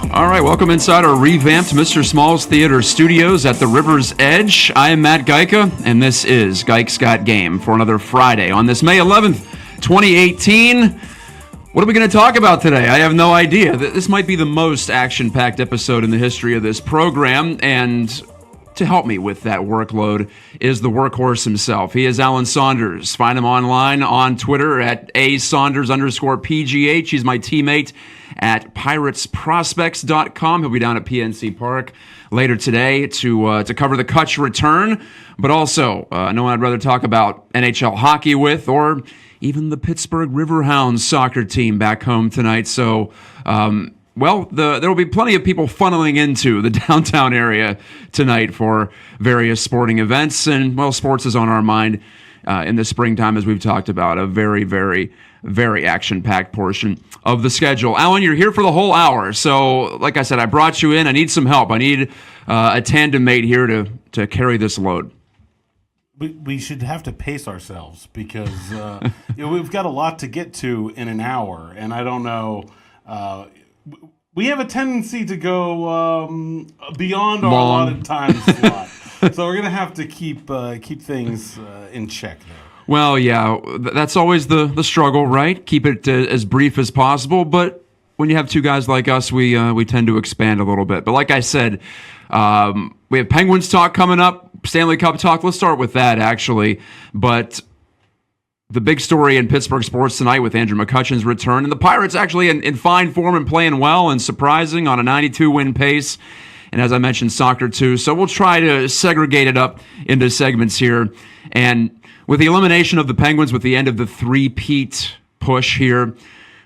All right, welcome inside our revamped Mr. Small's Theater studios at the River's Edge. I am Matt Geica, and this is Geike's Got Game for another Friday on this May 11th, 2018. What are we going to talk about today? I have no idea. This might be the most action-packed episode in the history of this program, and to help me with that workload is the workhorse himself. He is Alan Saunders. Find him online on Twitter at @Saunders_PGH. He's my teammate at piratesprospects.com. He'll be down at PNC Park later today to cover the Cutch return, but also no one I'd rather talk about NHL hockey with, or even the Pittsburgh Riverhounds soccer team back home tonight. So, there will be plenty of people funneling into the downtown area tonight for various sporting events, and, well, sports is on our mind in the springtime, as we've talked about, a very, very, very action-packed portion of the schedule. Alan, you're here for the whole hour, so like I said, I brought you in. I need some help. I need a tandem mate here to carry this load. We should have to pace ourselves because we've got a lot to get to in an hour, and I don't know. We have a tendency to go beyond our allotted time slot, so we're going to have to keep things in check there. Well, yeah, that's always the struggle, right? Keep it as brief as possible, but when you have two guys like us, we tend to expand a little bit. But like I said, we have Penguins talk coming up, Stanley Cup talk. Let's start with that, actually. But the big story in Pittsburgh sports tonight with Andrew McCutchen's return, and the Pirates actually in fine form and playing well and surprising on a 92-win pace. And as I mentioned, soccer too. So we'll try to segregate it up into segments here. And with the elimination of the Penguins, with the end of the three-peat push here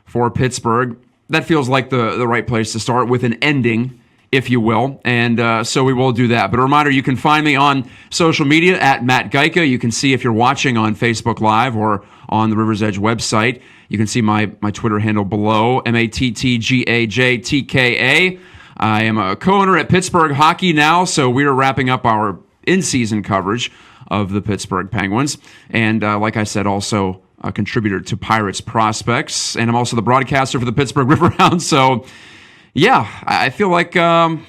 for Pittsburgh, that feels like the right place to start with an ending, if you will. And so we will do that. But a reminder, you can find me on social media at Matt Geica. You can see if you're watching on Facebook Live or on the River's Edge website. You can see my Twitter handle below, MattGajtka. I am a co-owner at Pittsburgh Hockey now, so we are wrapping up our in-season coverage of the Pittsburgh Penguins. And like I said, also a contributor to Pirates Prospects. And I'm also the broadcaster for the Pittsburgh Riverhounds. So, yeah, I feel like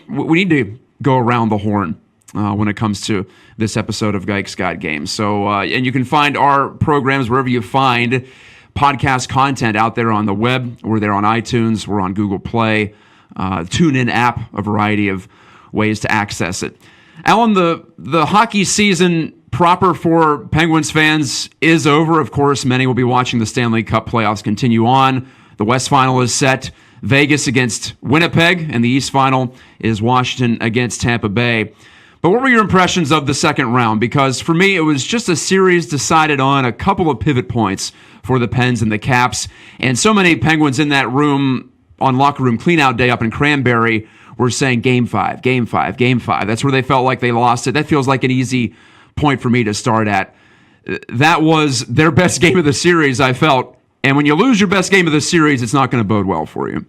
we need to go around the horn when it comes to this episode of Geike's Got Games. So, and you can find our programs wherever you find podcast content out there on the web. We're there on iTunes. We're on Google Play. TuneIn app, a variety of ways to access it. Alan, the hockey season proper for Penguins fans is over. Of course, many will be watching the Stanley Cup playoffs continue on. The West Final is set. Vegas against Winnipeg, and the East Final is Washington against Tampa Bay. But what were your impressions of the second round? Because for me, it was just a series decided on a couple of pivot points for the Pens and the Caps. And so many Penguins in that room on locker room cleanout day up in Cranberry were saying Game 5, Game 5, Game 5. That's where they felt like they lost it. That feels like an easy point for me to start at. That was their best game of the series, I felt. And when you lose your best game of the series, it's not going to bode well for you.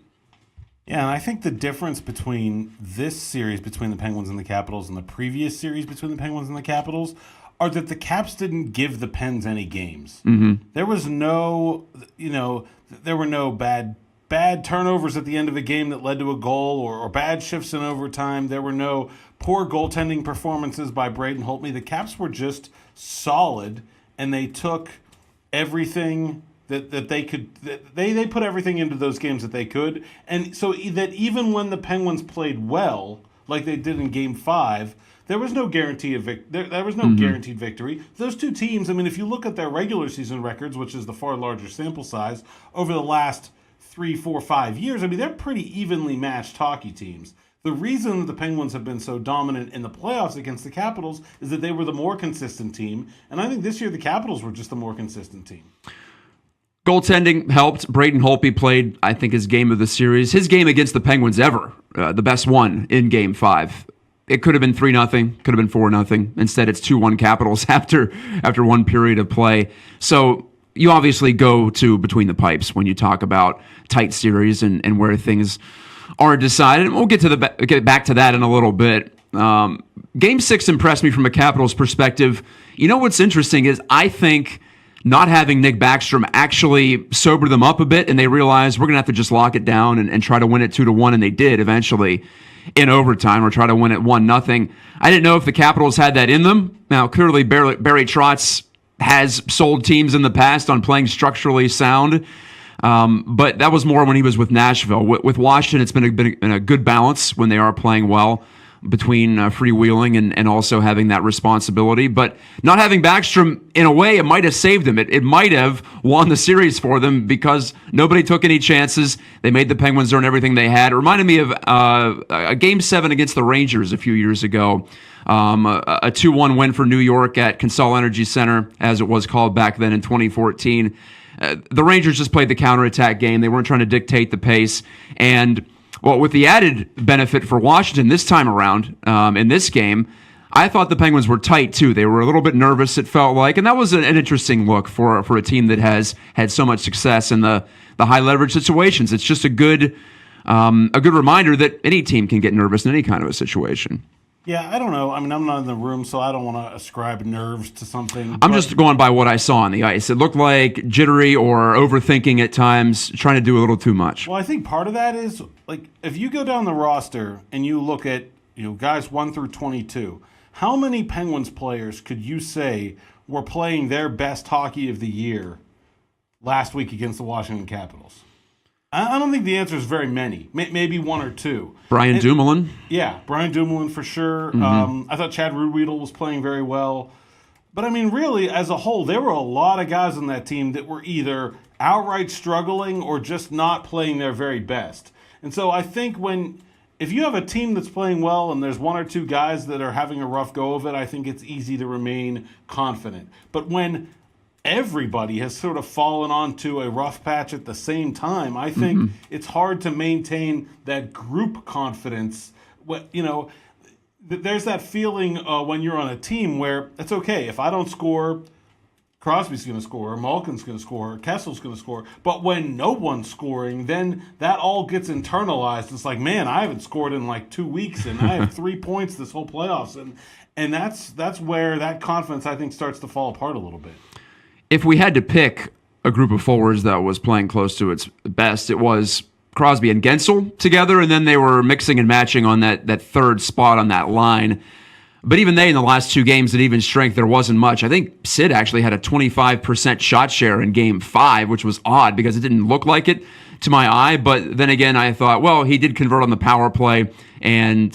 Yeah, and I think the difference between this series between the Penguins and the Capitals and the previous series between the Penguins and the Capitals are that the Caps didn't give the Pens any games. Mm-hmm. There was no, there were no bad turnovers at the end of a game that led to a goal or bad shifts in overtime. There were no poor goaltending performances by Braden Holtby. The Caps were just solid, and they took everything that they could. They put everything into those games that they could, and so that even when the Penguins played well, like they did in Game 5, there was no guarantee of there was no guaranteed victory. Those two teams, I mean, if you look at their regular season records, which is the far larger sample size, over the last 3, 4, 5 years, I mean, they're pretty evenly matched hockey teams. The reason that the Penguins have been so dominant in the playoffs against the Capitals is that they were the more consistent team, and I think this year the Capitals were just the more consistent team. Goaltending helped. Braden Holtby played, I think, his game of the series. His game against the Penguins ever, the best one in Game 5. It could have been 3-0, could have been 4-0. Instead, it's 2-1 Capitals after one period of play. So you obviously go to between the pipes when you talk about tight series and where things are decided. And we'll get back to that in a little bit. Game 6 impressed me from a Capitals perspective. You know what's interesting is I think not having Nick Backstrom actually sobered them up a bit, and they realized we're going to have to just lock it down and try to win it 2-1, and they did eventually in overtime, or try to win it 1-0. I didn't know if the Capitals had that in them. Now, clearly, Barry Trotz has sold teams in the past on playing structurally sound, but that was more when he was with Nashville. With Washington, it's been a good balance when they are playing well, between freewheeling and also having that responsibility. But not having Backstrom, in a way, it might have saved them. It might have won the series for them because nobody took any chances. They made the Penguins earn everything they had. It reminded me of a Game 7 against the Rangers a few years ago. A 2-1 win for New York at Consol Energy Center, as it was called back then in 2014. The Rangers just played the counterattack game. They weren't trying to dictate the pace. And well, with the added benefit for Washington this time around, in this game, I thought the Penguins were tight too. They were a little bit nervous, it felt like, and that was an interesting look for a team that has had so much success in the high leverage situations. It's just a good reminder that any team can get nervous in any kind of a situation. Yeah, I don't know. I mean, I'm not in the room, so I don't want to ascribe nerves to something. I'm just going by what I saw on the ice. It looked like jittery or overthinking at times, trying to do a little too much. Well, I think part of that is, like, if you go down the roster and you look at, guys 1 through 22, how many Penguins players could you say were playing their best hockey of the year last week against the Washington Capitals? I don't think the answer is very many. Maybe 1 or 2. Brian Dumoulin? Yeah, Brian Dumoulin for sure. Mm-hmm. I thought Chad Ruhwedel was playing very well. But, I mean, really, as a whole, there were a lot of guys on that team that were either outright struggling or just not playing their very best. And so I think if you have a team that's playing well and there's 1 or 2 guys that are having a rough go of it, I think it's easy to remain confident. But when everybody has sort of fallen onto a rough patch at the same time, I think it's hard to maintain that group confidence. There's that feeling when you're on a team where it's okay. If I don't score, Crosby's going to score, Malkin's going to score, Kessel's going to score. But when no one's scoring, then that all gets internalized. It's like, man, I haven't scored in like 2 weeks, and I have 3 points this whole playoffs. And that's where that confidence, I think, starts to fall apart a little bit. If we had to pick a group of forwards that was playing close to its best, it was Crosby and Gensel together, and then they were mixing and matching on that third spot on that line. But even they, in the last 2 games at even strength, there wasn't much. I think Sid actually had a 25% shot share in Game 5, which was odd because it didn't look like it to my eye. But then again, I thought, well, he did convert on the power play, and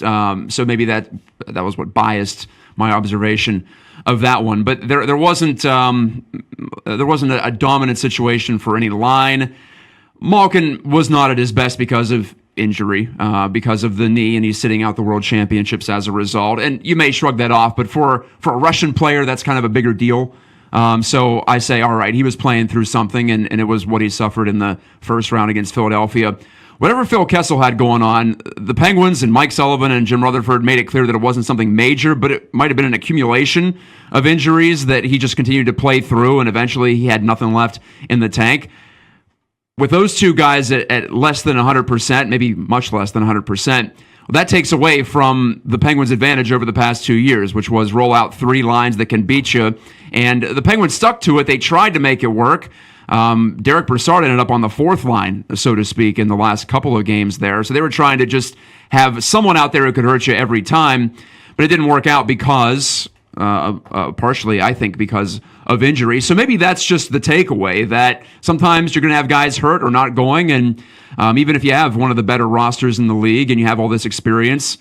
so maybe that was what biased my observation of that one. But there wasn't a dominant situation for any line. Malkin was not at his best because of injury, because of the knee, and he's sitting out the World Championships as a result. And you may shrug that off, but for a Russian player, that's kind of a bigger deal. So I say, all right, he was playing through something, and it was what he suffered in the first round against Philadelphia. Whatever Phil Kessel had going on, the Penguins and Mike Sullivan and Jim Rutherford made it clear that it wasn't something major, but it might have been an accumulation of injuries that he just continued to play through, and eventually he had nothing left in the tank. With those 2 guys at less than 100%, maybe much less than 100%, that takes away from the Penguins' advantage over the past 2 years, which was roll out 3 lines that can beat you. And the Penguins stuck to it. They tried to make it work. Derek Brassard ended up on the 4th line, so to speak, in the last couple of games there. So they were trying to just have someone out there who could hurt you every time. But it didn't work out because, partially, I think, because of injury. So maybe that's just the takeaway, that sometimes you're going to have guys hurt or not going. And even if you have one of the better rosters in the league and you have all this experience,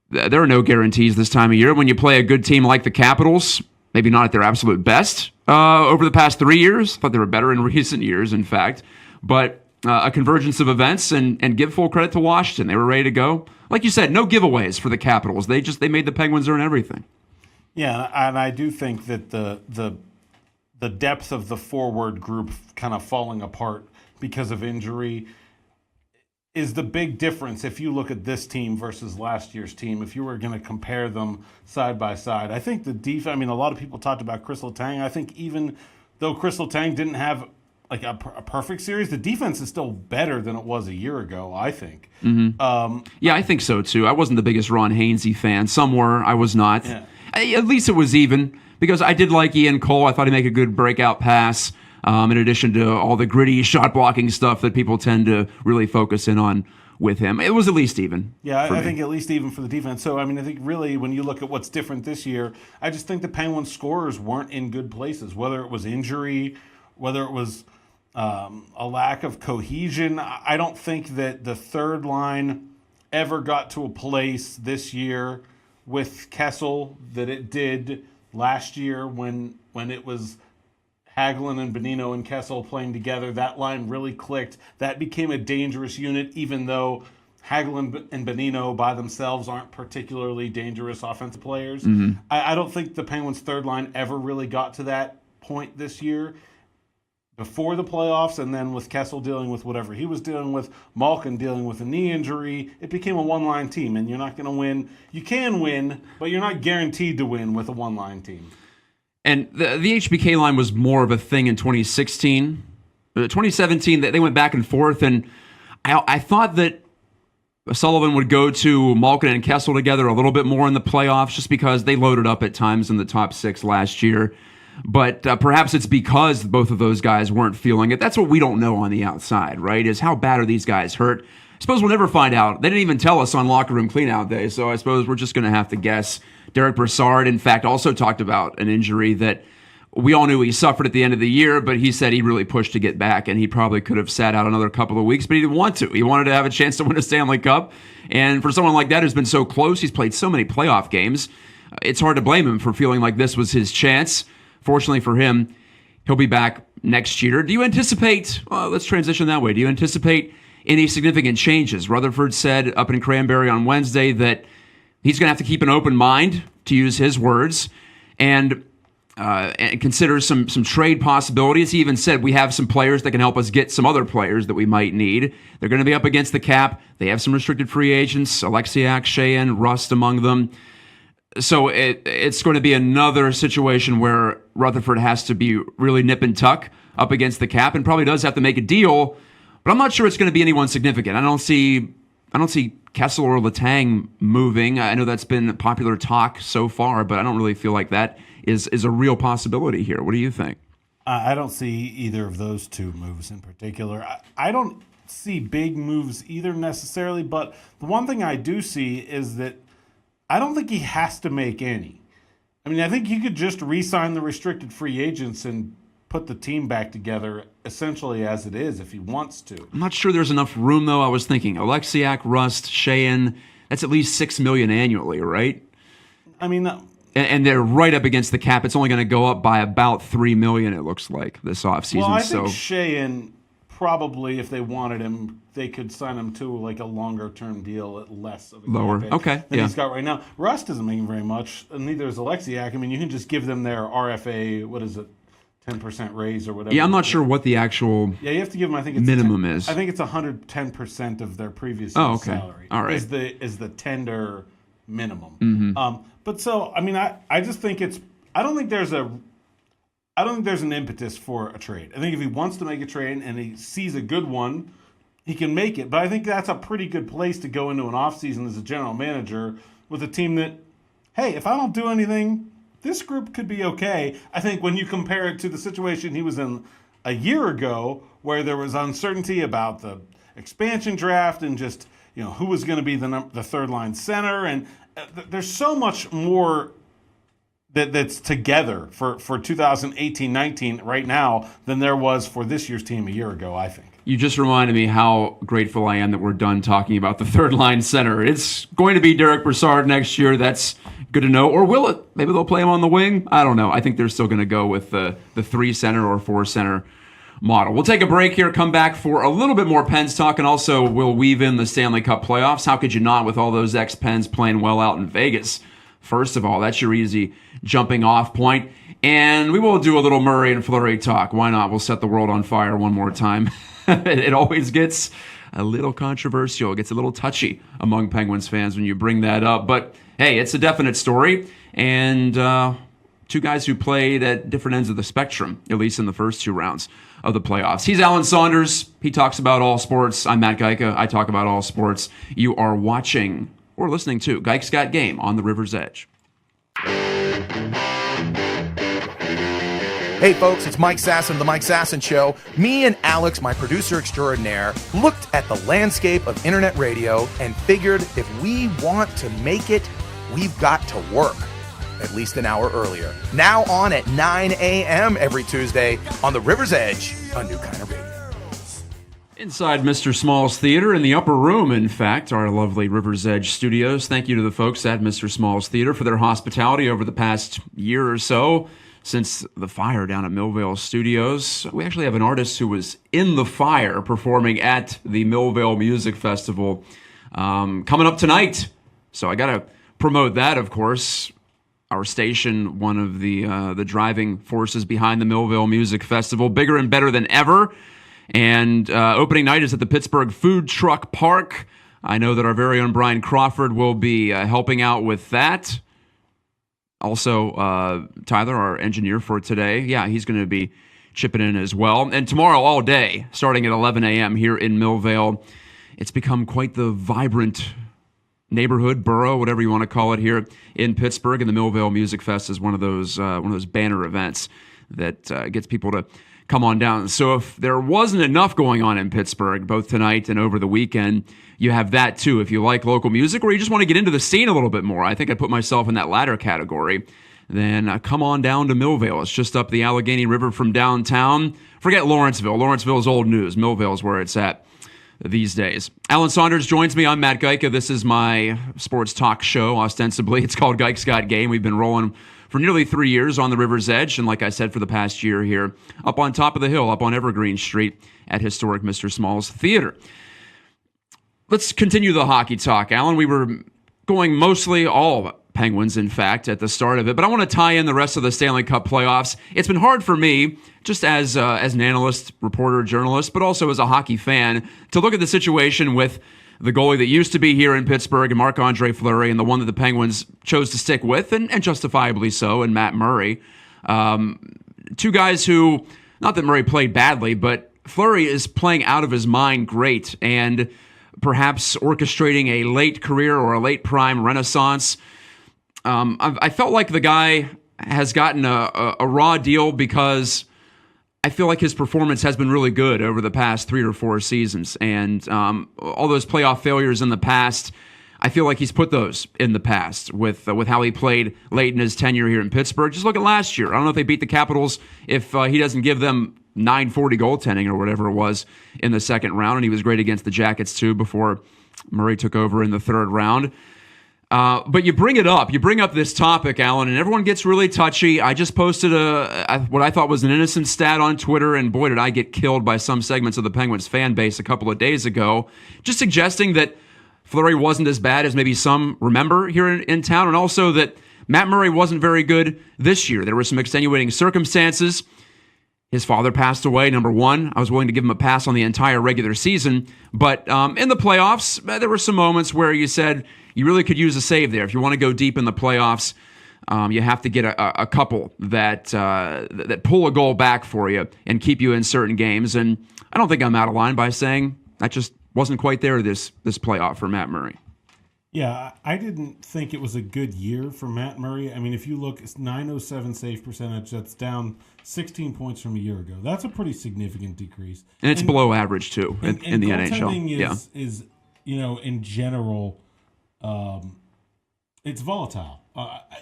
there are no guarantees this time of year. When you play a good team like the Capitals, maybe not at their absolute best over the past 3 years. I thought they were better in recent years, in fact. But a convergence of events, and give full credit to Washington. They were ready to go. Like you said, no giveaways for the Capitals. They made the Penguins earn everything. Yeah, and I do think that the depth of the forward group kind of falling apart because of injury is the big difference if you look at this team versus last year's team, if you were going to compare them side by side. I think the defense, I mean, a lot of people talked about Chris Letang. I think even though Chris Letang didn't have like a perfect series, the defense is still better than it was a year ago, I think. Mm-hmm. Yeah, I think so too. I wasn't the biggest Ron Hainsey fan. Some were, I was not. Yeah. At least it was even, because I did like Ian Cole. I thought he'd make a good breakout pass, in addition to all the gritty shot blocking stuff that people tend to really focus in on with him. It was at least even. Yeah, I think at least even for the defense. So, I mean, I think really when you look at what's different this year, I just think the Penguins scorers weren't in good places, whether it was injury, whether it was a lack of cohesion. I don't think that the third line ever got to a place this year with Kessel that it did last year when it was Hagelin and Bonino and Kessel playing together. That line really clicked. That became a dangerous unit, even though Hagelin and Bonino by themselves aren't particularly dangerous offensive players. Mm-hmm. I don't think the Penguins' third line ever really got to that point this year before the playoffs, and then with Kessel dealing with whatever he was dealing with, Malkin dealing with a knee injury, it became a one-line team, and you're not going to win. You can win, but you're not guaranteed to win with a one-line team. And the HBK line was more of a thing in 2016. 2017, they went back and forth, and I thought that Sullivan would go to Malkin and Kessel together a little bit more in the playoffs just because they loaded up at times in the top six last year. But perhaps it's because both of those guys weren't feeling it. That's what we don't know on the outside, right, is how bad are these guys hurt? I suppose we'll never find out. They didn't even tell us on Locker Room Cleanout Day, so I suppose we're just going to have to guess. Derek Brassard, in fact, also talked about an injury that we all knew he suffered at the end of the year, but he said he really pushed to get back, and he probably could have sat out another couple of weeks, but he didn't want to. He wanted to have a chance to win a Stanley Cup, and for someone like that who's been so close, he's played so many playoff games, it's hard to blame him for feeling like this was his chance. Fortunately for him, he'll be back next year. Do you anticipate, let's transition that way, do you anticipate any significant changes? Rutherford said up in Cranberry on Wednesday that he's going to have to keep an open mind, to use his words, and consider some trade possibilities. He even said we have some players that can help us get some other players that we might need. They're going to be up against the cap. They have some restricted free agents, Alexiak, Sheahan, Rust among them. So it's going to be another situation where Rutherford has to be really nip and tuck up against the cap and probably does have to make a deal, but I'm not sure it's going to be anyone significant. I don't see Kessel or Letang moving. I know that's been popular talk so far, but I don't really feel like that is a real possibility here. What do you think? I don't see either of those two moves in particular. I don't see big moves either necessarily, but the one thing I do see is that I don't think he has to make any. I mean, I think he could just re-sign the restricted free agents and put the team back together essentially as it is if he wants to. I'm not sure there's enough room, though. I was thinking Alexiak, Rust, Sheahan, that's at least $6 million annually, right? I mean... And they're right up against the cap. It's only going to go up by about $3 million, it looks like, this offseason. Well, I think Sheahan probably, if they wanted him, they could sign him to like a longer-term deal at less of a lower. Okay, than he's got right now. Rust isn't making very much, and neither is Alexiak. I mean, you can just give them their RFA, what is it, 10% raise or whatever. Yeah, I'm not sure what the actual you have to give them, I think it's minimum is. I think it's 110% of their previous year's salary. All right. Is the tender minimum. Mm-hmm. But so, I mean, I just think I don't think there's an impetus for a trade. I think if he wants to make a trade and he sees a good one, he can make it. But I think that's a pretty good place to go into an offseason as a general manager with a team that, hey, if I don't do anything, this group could be okay. I think when you compare it to the situation he was in a year ago, where there was uncertainty about the expansion draft and just, who was going to be the third line center, and there's so much more that's together for 2018-19 right now than there was for this year's team a year ago, I think. You just reminded me how grateful I am that we're done talking about the third line center. It's going to be Derek Brassard next year. That's good to know. Or will it? Maybe they'll play him on the wing. I don't know. I think they're still going to go with the 3 center or 4 center model. We'll take a break here, come back for a little bit more Pens talk, and also we'll weave in the Stanley Cup playoffs. How could you not with all those ex-Pens playing well out in Vegas? First of all, that's your easy jumping off point. And we will do a little Murray and Fleury talk. Why not? We'll set the world on fire one more time. It always gets a little controversial. It gets a little touchy among Penguins fans when you bring that up. But hey, it's a definite story. And 2 guys who played at different ends of the spectrum, at least in the first 2 rounds of the playoffs. He's Alan Saunders. He talks about all sports. I'm Matt Geika. I talk about all sports. You are watching or listening to Geik's Got Game on the River's Edge. Hey folks, it's Mike Sasson, The Mike Sasson Show. Me and Alex, my producer extraordinaire, looked at the landscape of internet radio and figured if we want to make it, we've got to work. At least an hour earlier. Now on at 9 a.m. every Tuesday on the River's Edge, a new kind of radio. Inside Mr. Small's Theater, in the upper room, in fact, our lovely River's Edge studios. Thank you to the folks at Mr. Small's Theater for their hospitality over the past year or so since the fire down at Millvale Studios. We actually have an artist who was in the fire performing at the Millvale Music Festival coming up tonight. So I got to promote that, of course. Our station, one of the driving forces behind the Millvale Music Festival, bigger and better than ever. And opening night is at the Pittsburgh Food Truck Park. I know that our very own Brian Crawford will be helping out with that. Also, Tyler, our engineer for today, yeah, he's going to be chipping in as well. And tomorrow all day, starting at 11 a.m. here in Millvale, it's become quite the vibrant neighborhood, borough, whatever you want to call it here in Pittsburgh. And the Millvale Music Fest is one of those banner events that gets people to come on down. So if there wasn't enough going on in Pittsburgh, both tonight and over the weekend, you have that too. If you like local music or you just want to get into the scene a little bit more, I think I'd put myself in that latter category, then come on down to Millvale. It's just up the Allegheny River from downtown. Forget Lawrenceville. Lawrenceville's old news. Millvale's where it's at these days. Alan Saunders joins me. I'm Matt Geica. This is my sports talk show, ostensibly. It's called Geick's Got Game. We've been rolling for nearly 3 years on the River's Edge, and like I said, for the past year here, up on top of the hill, up on Evergreen Street at historic Mr. Small's Theater. Let's continue the hockey talk, Alan. We were going mostly all Penguins, in fact, at the start of it, but I want to tie in the rest of the Stanley Cup playoffs. It's been hard for me, just as an analyst, reporter, journalist, but also as a hockey fan, to look at the situation with the goalie that used to be here in Pittsburgh, and Marc-Andre Fleury, and the one that the Penguins chose to stick with, and justifiably so, and Matt Murray. Two guys who, not that Murray played badly, but Fleury is playing out of his mind great, and perhaps orchestrating a late career or a late prime renaissance. I felt like the guy has gotten a raw deal because I feel like his performance has been really good over the past 3 or 4 seasons. And all those playoff failures in the past, I feel like he's put those in the past with how he played late in his tenure here in Pittsburgh. Just look at last year. I don't know if they beat the Capitals if he doesn't give them .940 goaltending or whatever it was in the second round. And he was great against the Jackets, too, before Murray took over in the third round. But you bring up this topic, Alan, and everyone gets really touchy. I just posted what I thought was an innocent stat on Twitter, and boy, did I get killed by some segments of the Penguins fan base a couple of days ago, just suggesting that Fleury wasn't as bad as maybe some remember here in town, and also that Matt Murray wasn't very good this year. There were some extenuating circumstances. His father passed away, number one. I was willing to give him a pass on the entire regular season. But in the playoffs, there were some moments where you said you really could use a save there. If you want to go deep in the playoffs, you have to get a couple that pull a goal back for you and keep you in certain games. And I don't think I'm out of line by saying that just wasn't quite there this playoff for Matt Murray. Yeah, I didn't think it was a good year for Matt Murray. I mean, if you look, it's .907 save percentage. That's down 16 points from a year ago. That's a pretty significant decrease. And it's below average, too, in the NHL. Is in general, it's volatile.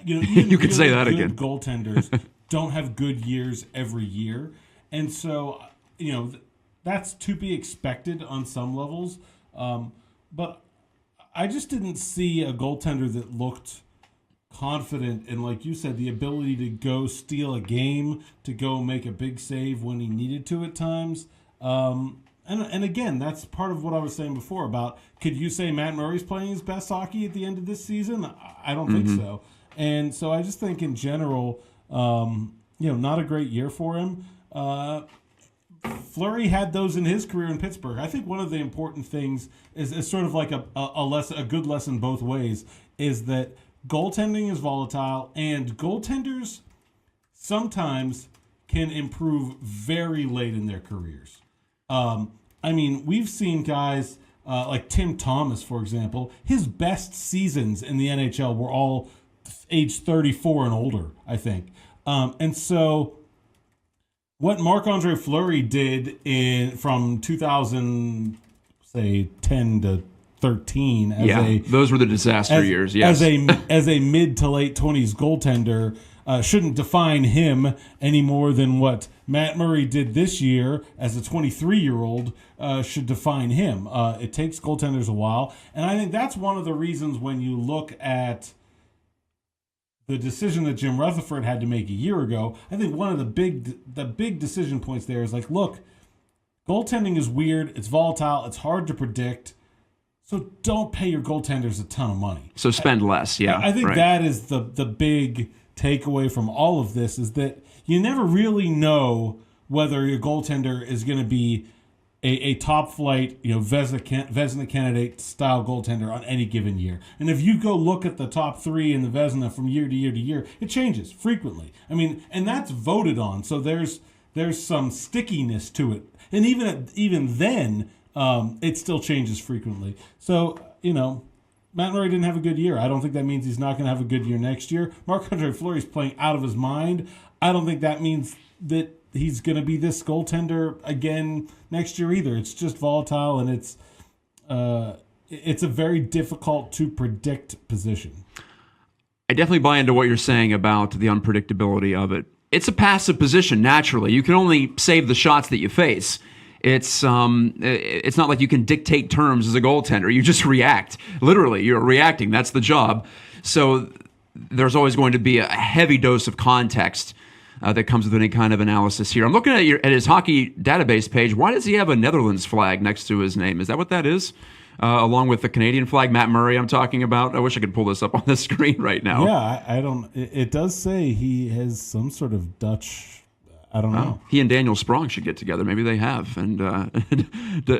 You could say that again. Goaltenders don't have good years every year. And so, that's to be expected on some levels. But I just didn't see a goaltender that looked confident and, like you said, the ability to go steal a game, to go make a big save when he needed to at times. And again, that's part of what I was saying before about, could you say Matt Murray's playing his best hockey at the end of this season? I don't think so. And so I just think in general, not a great year for him. Fleury had those in his career in Pittsburgh. I think one of the important things is sort of like a good lesson both ways, is that goaltending is volatile, and goaltenders sometimes can improve very late in their careers. We've seen guys like Tim Thomas, for example. His best seasons in the NHL were all age 34 and older, I think. And so what Marc-Andre Fleury did from 2010 to 13 those were the disaster years. Yes, as a mid to late 20s goaltender shouldn't define him any more than what Matt Murray did this year as a 23-year-old should define him. It takes goaltenders a while, and I think that's one of the reasons when you look at the decision that Jim Rutherford had to make a year ago. I think one of the big decision points there is like, look, goaltending is weird, it's volatile, it's hard to predict. So don't pay your goaltenders a ton of money. So spend less, yeah. I think that is the big takeaway from all of this, is that you never really know whether your goaltender is going to be a top flight, Vezina candidate style goaltender on any given year. And if you go look at the top three in the Vezina from year to year to year, it changes frequently. I mean, and that's voted on, so there's some stickiness to it. And even then, it still changes frequently. So, Matt Murray didn't have a good year. I don't think that means he's not going to have a good year next year. Marc-Andre Fleury's playing out of his mind. I don't think that means that he's going to be this goaltender again next year either. It's just volatile, and it's a very difficult to predict position. I definitely buy into what you're saying about the unpredictability of it. It's a passive position, naturally. You can only save the shots that you face. It's not like you can dictate terms as a goaltender. You just react. Literally, you're reacting. That's the job. So there's always going to be a heavy dose of context that comes with any kind of analysis here. I'm looking at his hockey database page. Why does he have a Netherlands flag next to his name? Is that what that is? Along with the Canadian flag, Matt Murray I'm talking about. I wish I could pull this up on the screen right now. Yeah, I don't. It does say he has some sort of Dutch. I don't know. He and Daniel Sprong should get together. Maybe they have and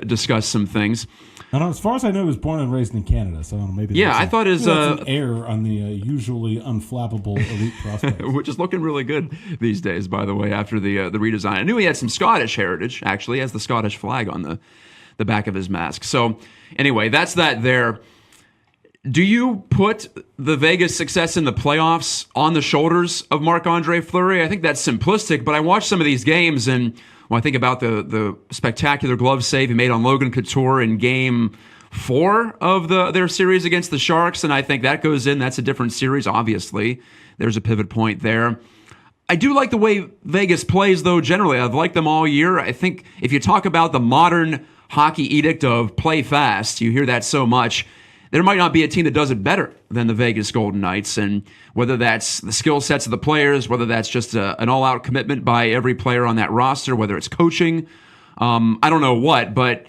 discuss some things. I don't know. As far as I know, he was born and raised in Canada, so I don't know, maybe. Yeah, I thought his an error on the usually unflappable elite prospects, which is looking really good these days, by the way. After the redesign, I knew he had some Scottish heritage. Actually, he has the Scottish flag on the back of his mask. So anyway, that's that there. Do you put the Vegas success in the playoffs on the shoulders of Marc-Andre Fleury? I think that's simplistic, but I watched some of these games, and when I think about the spectacular glove save he made on Logan Couture in Game 4 of their series against the Sharks, and I think that goes in. That's a different series, obviously. There's a pivot point there. I do like the way Vegas plays, though, generally. I've liked them all year. I think if you talk about the modern hockey edict of play fast, you hear that so much. There might not be a team that does it better than the Vegas Golden Knights, and whether that's the skill sets of the players, whether that's just an all-out commitment by every player on that roster, whether it's coaching, I don't know what, but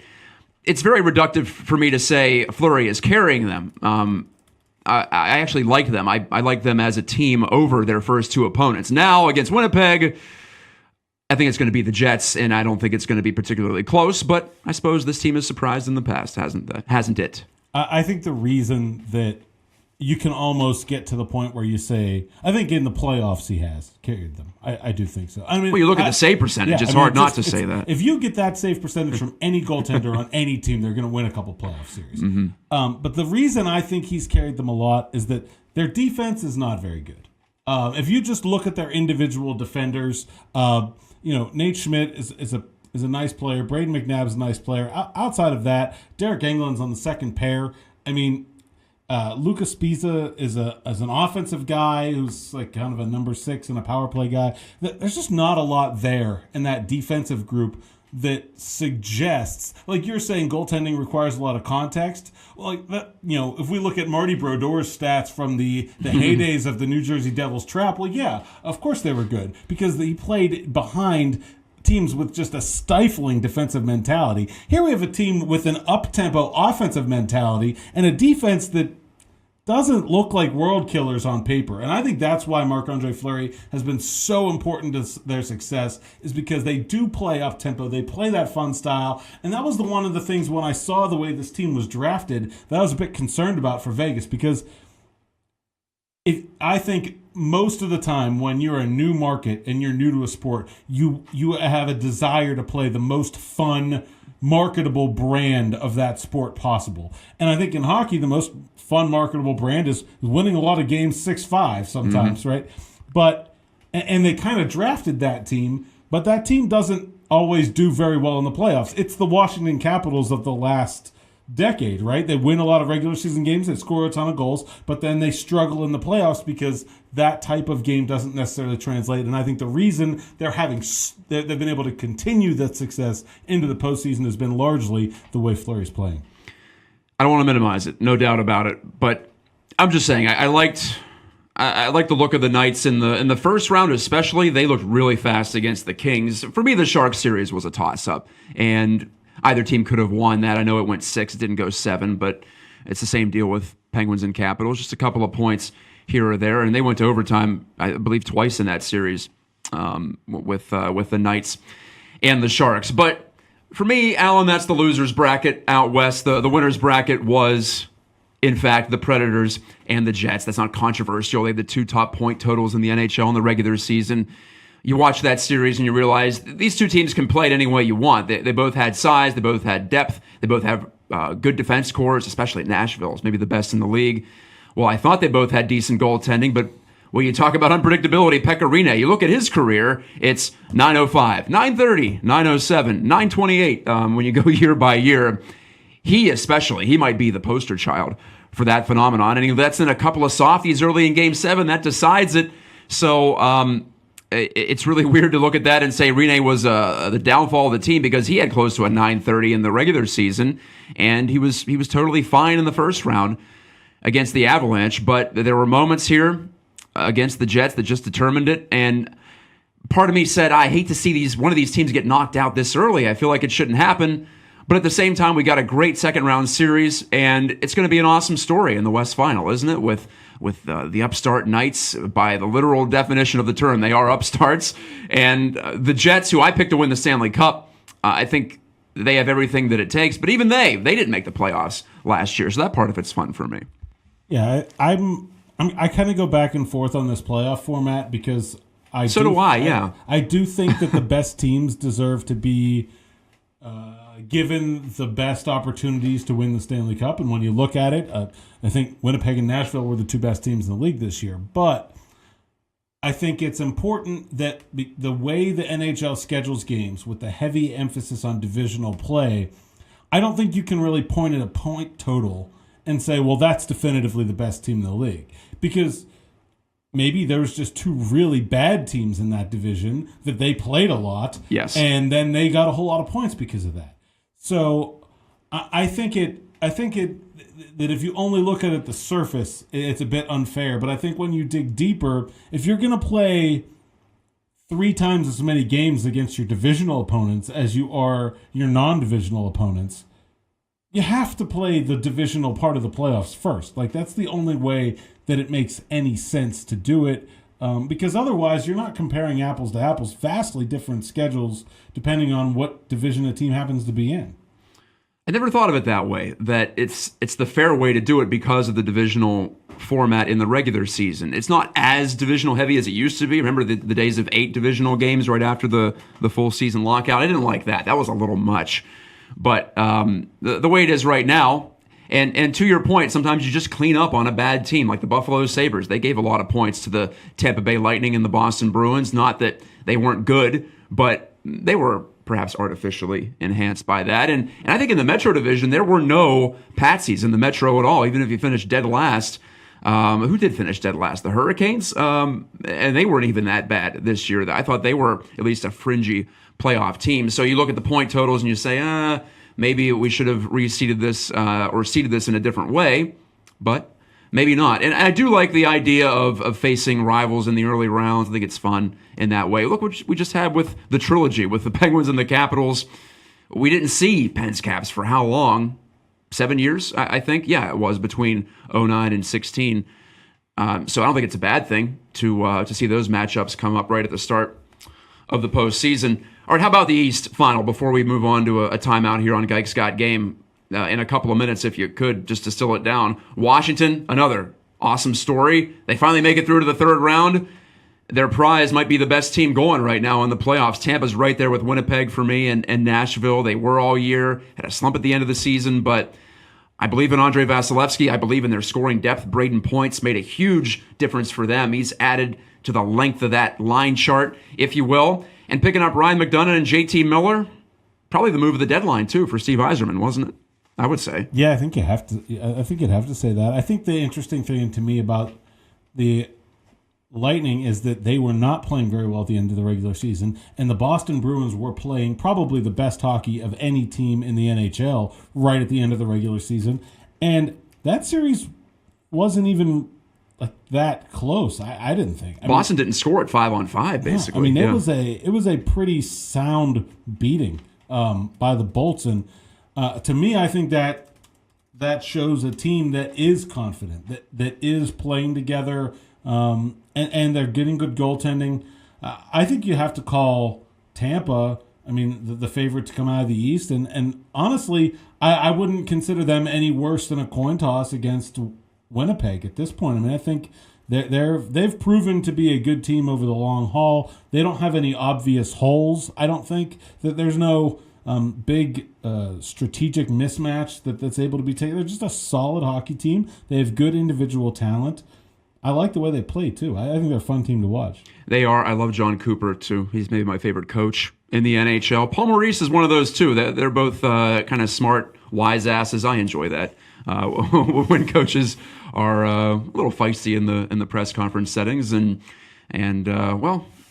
it's very reductive for me to say Fleury is carrying them. I actually like them. I like them as a team over their first two opponents. Now, against Winnipeg, I think it's going to be the Jets, and I don't think it's going to be particularly close, but I suppose this team has surprised in the past, hasn't it? I think the reason that you can almost get to the point where you say, I think in the playoffs he has carried them. I do think so. I mean, well, you look at the save percentage. It's hard not to say that. If you get that save percentage from any goaltender on any team, they're going to win a couple playoff series. Mm-hmm. But the reason I think he's carried them a lot is that their defense is not very good. If you just look at their individual defenders, Nate Schmidt is a nice player. Braden McNabb is a nice player. Outside of that, Derek Englund's on the second pair. I mean, Lucas Spiza is an offensive guy who's like kind of a number 6 and a power play guy. There's just not a lot there in that defensive group that suggests, like you're saying, goaltending requires a lot of context. Like that, if we look at Marty Brodeur's stats from the heydays of the New Jersey Devils trap, well, yeah, of course they were good because he played behind teams with just a stifling defensive mentality. Here we have a team with an up-tempo offensive mentality and a defense that doesn't look like world killers on paper. And I think that's why Marc-Andre Fleury has been so important to their success, is because they do play up-tempo. They play that fun style. And that was one of the things when I saw the way this team was drafted that I was a bit concerned about for Vegas, because I think most of the time when you're a new market and you're new to a sport, you have a desire to play the most fun, marketable brand of that sport possible. And I think in hockey, the most fun, marketable brand is winning a lot of games 6-5 sometimes, right? But and they kind of drafted that team but that team doesn't always do very well in the playoffs. It's the Washington Capitals of the last decade, right? They win a lot of regular season games, they score a ton of goals, but then they struggle in the playoffs because that type of game doesn't necessarily translate. And I think the reason they've been able to continue that success into the postseason has been largely the way Fleury's playing. I don't want to minimize it, no doubt about it, but I'm just saying I liked the look of the Knights in the first round, especially. They looked really fast against the Kings. For me, the Sharks series was a toss-up, and either team could have won that. I know it went 6, it didn't go 7, but it's the same deal with Penguins and Capitals. Just a couple of points here or there, and they went to overtime, I believe, twice in that series with the Knights and the Sharks. But for me, Alan, that's the losers bracket out west. The winners bracket was, in fact, the Predators and the Jets. That's not controversial. They have the 2 top point totals in the NHL in the regular season. You watch that series and you realize these 2 teams can play it any way you want. They both had size, they both had depth, they both have good defense cores, especially at Nashville. It's maybe the best in the league. Well, I thought they both had decent goaltending, but when you talk about unpredictability, Pekka Rinne, you look at his career, it's .905, .930, .907, .928 when you go year by year. He might be the poster child for that phenomenon, and he lets in a couple of softies early in Game 7. That decides it. So it's really weird to look at that and say Rinne was the downfall of the team because he had close to a .930 in the regular season, and he was totally fine in the first round against the Avalanche. But there were moments here against the Jets that just determined it, and part of me said, I hate to see one of these teams get knocked out this early. I feel like it shouldn't happen. But at the same time, we got a great second-round series, and it's going to be an awesome story in the West Final, isn't it? With the upstart Knights, by the literal definition of the term, they are upstarts. And the Jets, who I picked to win the Stanley Cup, I think they have everything that it takes. But even they didn't make the playoffs last year, so that part of it's fun for me. Yeah, I kind of go back and forth on this playoff format because I do think that the best teams deserve to be given the best opportunities to win the Stanley Cup. And when you look at it, I think Winnipeg and Nashville were the 2 best teams in the league this year. But I think it's important that the way the NHL schedules games with the heavy emphasis on divisional play, I don't think you can really point at a point total and say, well, that's definitively the best team in the league. Because maybe there was just 2 really bad teams in that division that they played a lot. Yes. And then they got a whole lot of points because of that. So I think that if you only look at it at the surface, it's a bit unfair. But I think when you dig deeper, if you're going to play 3 times as many games against your divisional opponents as you are your non-divisional opponents, you have to play the divisional part of the playoffs first. Like, that's the only way that it makes any sense to do it. Because otherwise, you're not comparing apples to apples. Vastly different schedules depending on what division a team happens to be in. I never thought of it that way, that it's the fair way to do it because of the divisional format in the regular season. It's not as divisional heavy as it used to be. Remember the days of 8 divisional games right after the full season lockout? I didn't like that. That was a little much. But the way it is right now, and to your point, sometimes you just clean up on a bad team, like the Buffalo Sabres. They gave a lot of points to the Tampa Bay Lightning and the Boston Bruins. Not that they weren't good, but they were perhaps artificially enhanced by that. And I think in the Metro division, there were no patsies in the Metro at all, even if you finished dead last. Who did finish dead last? The Hurricanes? And they weren't even that bad this year. I thought they were at least a fringy playoff team. So you look at the point totals and you say, maybe we should have reseeded this or seeded this in a different way, but maybe not. And I do like the idea of facing rivals in the early rounds. I think it's fun in that way. Look what we just had with the trilogy, with the Penguins and the Capitals. We didn't see Pens Caps for how long? 7 years, I think? Yeah, it was between 2009 and 16. So I don't think it's a bad thing to see those matchups come up right at the start of the postseason. All right, how about the East final before we move on to a timeout here on Geiks Got Game in a couple of minutes, if you could, just distill it down. Washington, another awesome story. They finally make it through to the 3rd round. Their prize might be the best team going right now in the playoffs. Tampa's right there with Winnipeg for me and Nashville. They were all year, had a slump at the end of the season, but I believe in Andrei Vasilevsky. I believe in their scoring depth. Braden Points made a huge difference for them. He's added to the length of that line chart, if you will. And picking up Ryan McDonough and JT Miller, probably the move of the deadline, too, for Steve Yzerman, wasn't it? I would say. Yeah, I think you have to. I think you'd have to say that. I think the interesting thing to me about the Lightning is that they were not playing very well at the end of the regular season, and the Boston Bruins were playing probably the best hockey of any team in the NHL right at the end of the regular season, and that series wasn't even like that close. I didn't think. Boston didn't score at 5-on-5, basically. It was a pretty sound beating by the Bolts, and to me, I think that shows a team that is confident, that is playing together. And they're getting good goaltending. I think you have to call Tampa, the favorite to come out of the East. And honestly, I wouldn't consider them any worse than a coin toss against Winnipeg at this point. I think they've proven to be a good team over the long haul. They don't have any obvious holes. I don't think that there's no big strategic mismatch that's able to be taken. They're just a solid hockey team. They have good individual talent. I like the way they play, too. I think they're a fun team to watch. They are. I love John Cooper, too. He's maybe my favorite coach in the NHL. Paul Maurice is one of those, too. They're both kind of smart, wise asses. I enjoy that when coaches are a little feisty in the press conference settings. And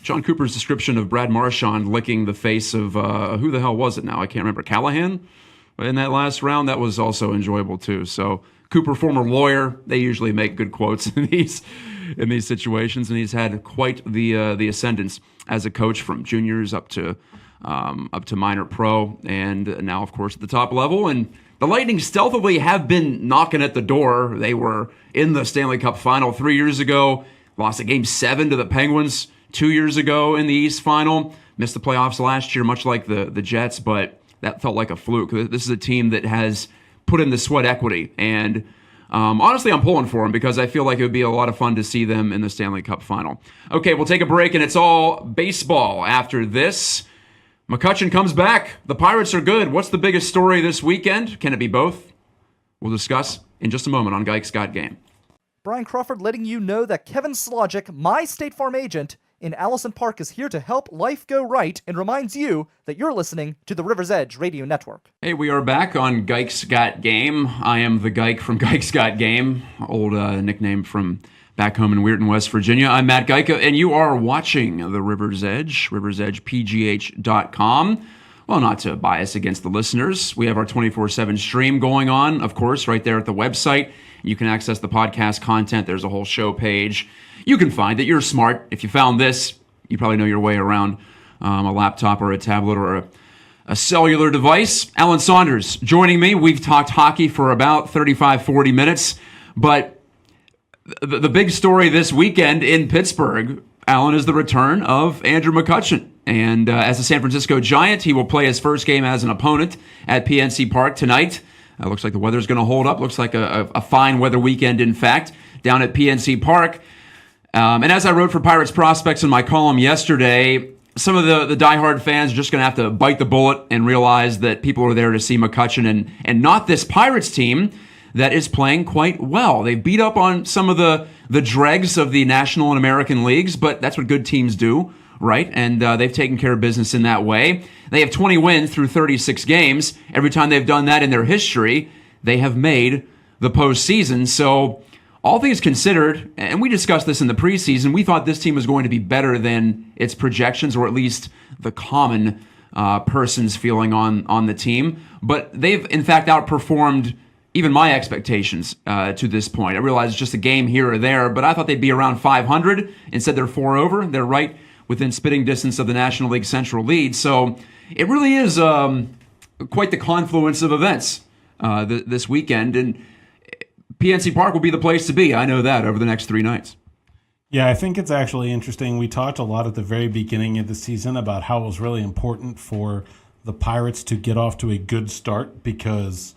John Cooper's description of Brad Marchand licking the face of, who the hell was it now? I can't remember. Callahan in that last round? That was also enjoyable, too. So Cooper, former lawyer, they usually make good quotes in these situations, and he's had quite the ascendance as a coach from juniors up to minor pro, and now, of course, at the top level. And the Lightning stealthily have been knocking at the door. They were in the Stanley Cup Final 3 years ago, lost a Game 7 to the Penguins 2 years ago in the East Final, missed the playoffs last year, much like the Jets, but that felt like a fluke. This is a team that has put in the sweat equity, and honestly, I'm pulling for them because I feel like it would be a lot of fun to see them in the Stanley Cup Final. Okay, we'll take a break, and it's all baseball after this. McCutchen comes back. The Pirates are good. What's the biggest story this weekend? Can it be both? We'll discuss in just a moment on Gike's Got Game. Brian Crawford letting you know that Kevin Slogic, my State Farm agent in Allison Park, is here to help life go right and reminds you that you're listening to the River's Edge Radio Network. Hey, we are back on Gike's Got Game. I am the Gike from Gike's Got Game, old nickname from back home in Weirton, West Virginia. I'm Matt Gike, and you are watching the River's Edge, riversedgepgh.com. Well, not to bias against the listeners. We have our 24/7 stream going on, of course, right there at the website. You can access the podcast content. There's a whole show page. You can find it. You're smart. If you found this, you probably know your way around a laptop or a tablet or a cellular device. Alan Saunders joining me. We've talked hockey for about 35, 40 minutes. But the big story this weekend in Pittsburgh, Alan, is the return of Andrew McCutchen. And as a San Francisco Giant, he will play his first game as an opponent at PNC Park tonight. Looks like the weather's going to hold up. Looks like a fine weather weekend, in fact, down at PNC Park. And as I wrote for Pirates Prospects in my column yesterday, some of the diehard fans are just going to have to bite the bullet and realize that people are there to see McCutchen and not this Pirates team that is playing quite well. They beat up on some of the dregs of the National and American leagues, but that's what good teams do, right? And they've taken care of business in that way. They have 20 wins through 36 games. Every time they've done that in their history, they have made the postseason. So all things considered, and we discussed this in the preseason, we thought this team was going to be better than its projections, or at least the common person's feeling on the team. But they've, in fact, outperformed even my expectations to this point. I realize it's just a game here or there, but I thought they'd be around 500. Instead, they're 4 over. They're right within spitting distance of the National League Central lead. So it really is quite the confluence of events this weekend. And PNC Park will be the place to be. I know that over the next 3 nights. Yeah, I think it's actually interesting. We talked a lot at the very beginning of the season about how it was really important for the Pirates to get off to a good start because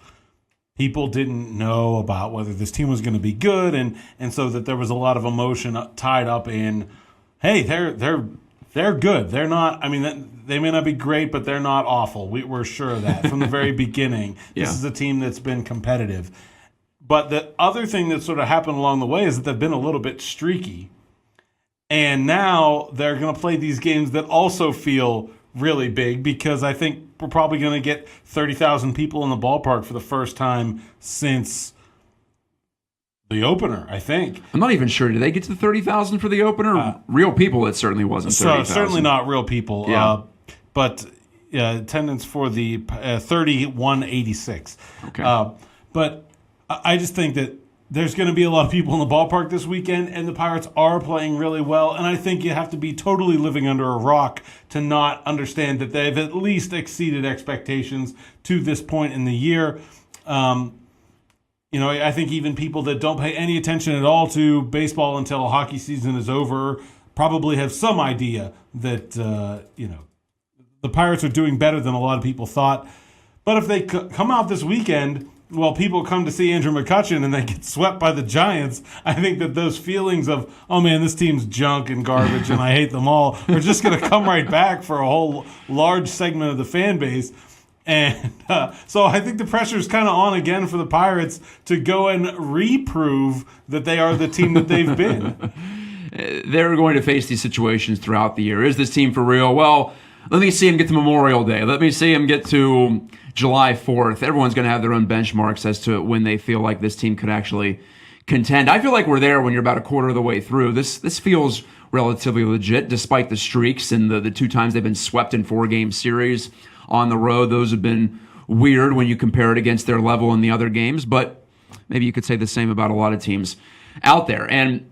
people didn't know about whether this team was going to be good, and so that there was a lot of emotion tied up in, hey, they're good. They're not. I mean, they may not be great, but they're not awful. We're sure of that from the very beginning. Yeah. This is a team that's been competitive. But the other thing that sort of happened along the way is that they've been a little bit streaky. And now they're going to play these games that also feel really big, because I think we're probably going to get 30,000 people in the ballpark for the first time since the opener, I think. I'm not even sure. Did they get to 30,000 for the opener? Real people, it certainly wasn't 30,000. Certainly not real people. Yeah. But attendance for the 3186. Okay. But I just think that there's going to be a lot of people in the ballpark this weekend, and the Pirates are playing really well. And I think you have to be totally living under a rock to not understand that they've at least exceeded expectations to this point in the year. I think even people that don't pay any attention at all to baseball until hockey season is over probably have some idea that, the Pirates are doing better than a lot of people thought. But if they come out this weekend, people come to see Andrew McCutchen and they get swept by the Giants, I think that those feelings of, oh man, this team's junk and garbage and I hate them all, are just going to come right back for a whole large segment of the fan base. And so I think the pressure is kind of on again for the Pirates to go and reprove that they are the team that they've been. They're going to face these situations throughout the year. Is this team for real? Well, let me see them get to Memorial Day. Let me see them get to July 4th. Everyone's going to have their own benchmarks as to when they feel like this team could actually contend. I feel like we're there when you're about a quarter of the way through. This feels relatively legit, despite the streaks and the 2 times they've been swept in 4-game series on the road. Those have been weird when you compare it against their level in the other games, but maybe you could say the same about a lot of teams out there. And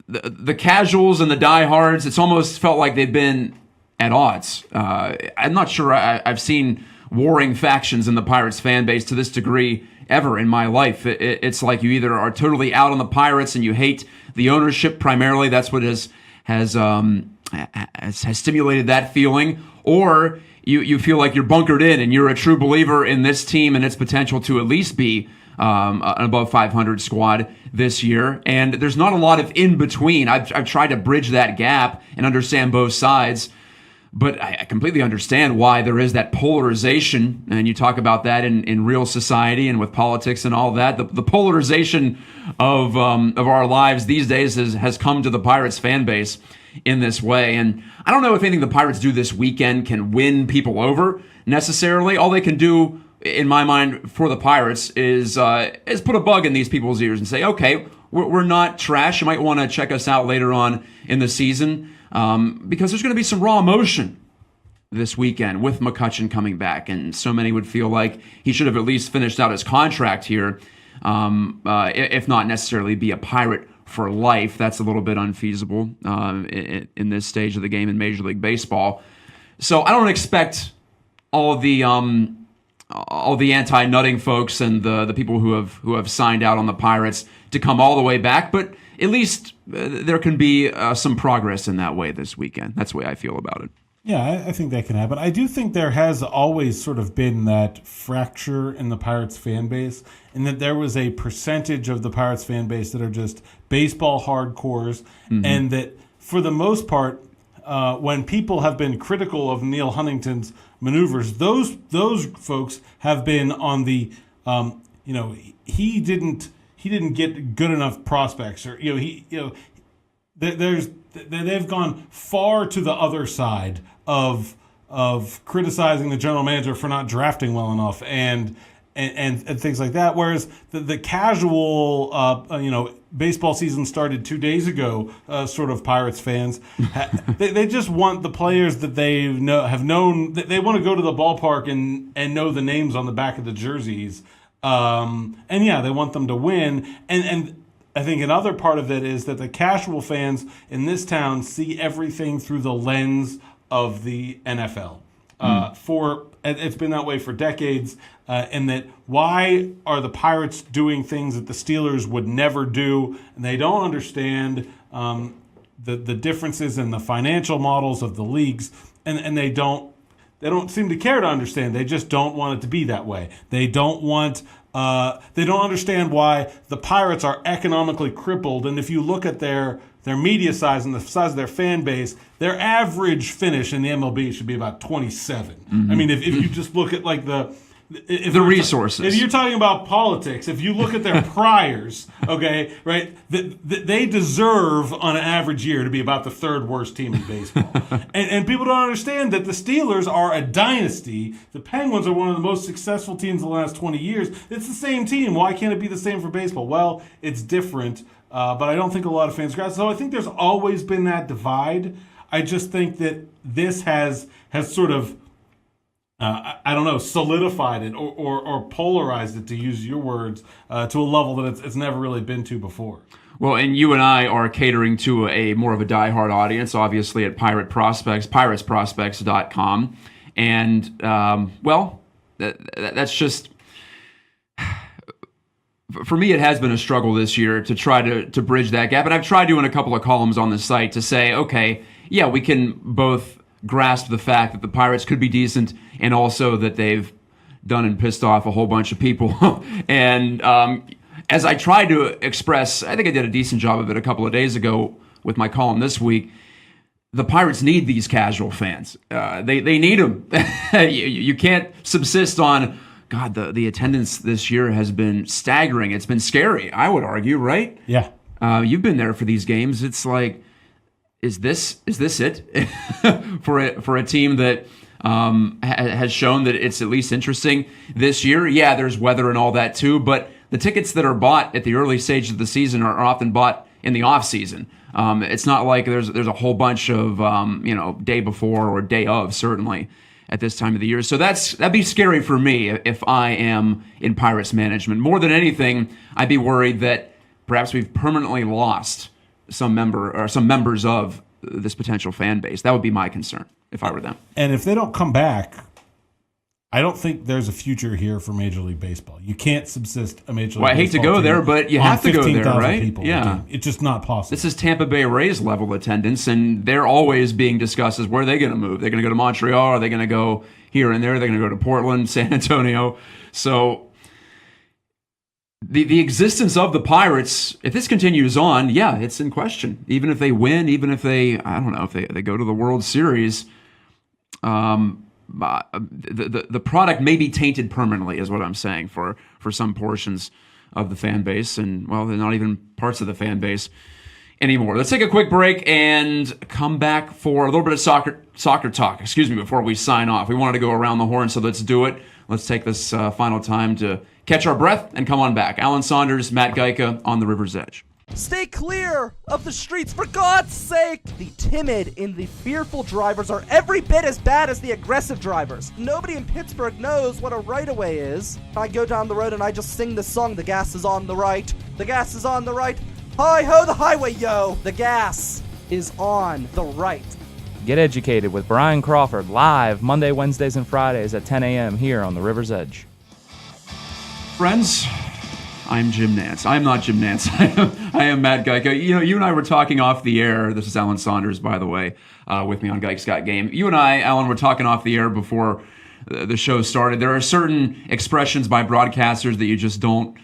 the casuals and the diehards, it's almost felt like they've been at odds. I'm not sure I've seen warring factions in the Pirates fan base to this degree ever in my life. It's like you either are totally out on the Pirates and you hate the ownership primarily. That's what has stimulated that feeling, or you feel like you're bunkered in and you're a true believer in this team and its potential to at least be an above 500 squad this year. And there's not a lot of in between. I've tried to bridge that gap and understand both sides. But I completely understand why there is that polarization, and you talk about that in real society and with politics and all that. The polarization of our lives these days has come to the Pirates fan base in this way. And I don't know if anything the Pirates do this weekend can win people over necessarily. All they can do, in my mind, for the Pirates is put a bug in these people's ears and say, okay, we're not trash. You might want to check us out later on in the season. Because there's going to be some raw emotion this weekend with McCutchen coming back, and so many would feel like he should have at least finished out his contract here, if not necessarily be a Pirate for life. That's a little bit unfeasible in this stage of the game in Major League Baseball. So I don't expect all the anti-nutting folks and the people who have signed out on the Pirates to come all the way back, but at least there can be some progress in that way this weekend. That's the way I feel about it. Yeah, I think that can happen. I do think there has always sort of been that fracture in the Pirates fan base, and that there was a percentage of the Pirates fan base that are just baseball hardcores, and that for the most part, when people have been critical of Neil Huntington's maneuvers, those folks have been on the, he didn't get good enough prospects, or they've gone far to the other side of criticizing the general manager for not drafting well enough and things like that. Whereas the casual, baseball season started 2 days ago, sort of Pirates fans, they just want the players that they have known. They want to go to the ballpark and know the names on the back of the jerseys. They want them to win. And I think another part of it is that the casual fans in this town see everything through the lens of the NFL. It's been that way for decades, and that why are the Pirates doing things that the Steelers would never do? And they don't understand the differences in the financial models of the leagues, and they don't seem to care to understand. They just don't want it to be that way. They don't understand why the Pirates are economically crippled. And if you look at their media size and the size of their fan base, their average finish in the MLB should be about 27. I mean, if you just look at like the if the resources. If you're talking about politics, if you look at their priors, okay, right, they deserve on an average year to be about the third worst team in baseball. and people don't understand that the Steelers are a dynasty. The Penguins are one of the most successful teams in the last 20 years. It's the same team. Why can't it be the same for baseball? Well, it's different, but I don't think a lot of fans grasp. So I think there's always been that divide. I just think that this has sort of I don't know, solidified it or polarized it, to use your words, to a level that it's never really been to before. Well, and you and I are catering to a more of a diehard audience, obviously, at Pirate Prospects, piratesprospects.com. And, that's just... For me, it has been a struggle this year to try to bridge that gap. And I've tried to in a couple of columns on the site to say, okay, yeah, we can both grasp the fact that the Pirates could be decent and also that they've done and pissed off a whole bunch of people. And as I tried to express, I think I did a decent job of it a couple of days ago with my column this week, the Pirates need these casual fans. They need them. You can't subsist on, God, the attendance this year has been staggering. It's been scary, I would argue, right? Yeah. You've been there for these games. It's like, is this it for a team that has shown that it's at least interesting this year? Yeah, there's weather and all that too, but the tickets that are bought at the early stage of the season are often bought in the off season. It's not like there's a whole bunch of day before or day of, certainly at this time of the year. So that'd be scary for me if I am in Pirates management. More than anything, I'd be worried that perhaps we've permanently lost some members of this potential fan base. That would be my concern if I were them. And if they don't come back, I don't think there's a future here for Major League Baseball. You can't subsist a Major League Baseball. Well, I hate to go there, but you have to go there, right? People, yeah. It's just not possible. This is Tampa Bay Rays level attendance, and they're always being discussed as where are they going to move? They're going to go to Montreal? Are they going to go here and there? They're going to go to Portland, San Antonio. So the existence of the Pirates, if this continues on, yeah, it's in question. Even if they win, even if they, I don't know, if they go to the World Series, the product may be tainted permanently, is what I'm saying, for some portions of the fan base, and, well, they're not even parts of the fan base anymore. Let's take a quick break and come back for a little bit of soccer talk, before we sign off. We wanted to go around the horn, so let's do it. Let's take this final time to catch our breath and come on back. Alan Saunders, Matt Geica on the River's Edge. Stay clear of the streets, for God's sake! The timid and the fearful drivers are every bit as bad as the aggressive drivers. Nobody in Pittsburgh knows what a right-of-way is. I go down the road and I just sing this song, the gas is on the right, the gas is on the right, hi-ho the highway, yo! The gas is on the right. Get educated with Brian Crawford, live Monday, Wednesdays, and Fridays at 10 a.m. here on the River's Edge. Friends, I'm Jim Nance. I'm not Jim Nance. I am Matt Geica. You and I were talking off the air. This is Alan Saunders, by the way, with me on Geica's Got Game. You and I, Alan, were talking off the air before the show started. There are certain expressions by broadcasters that you just don't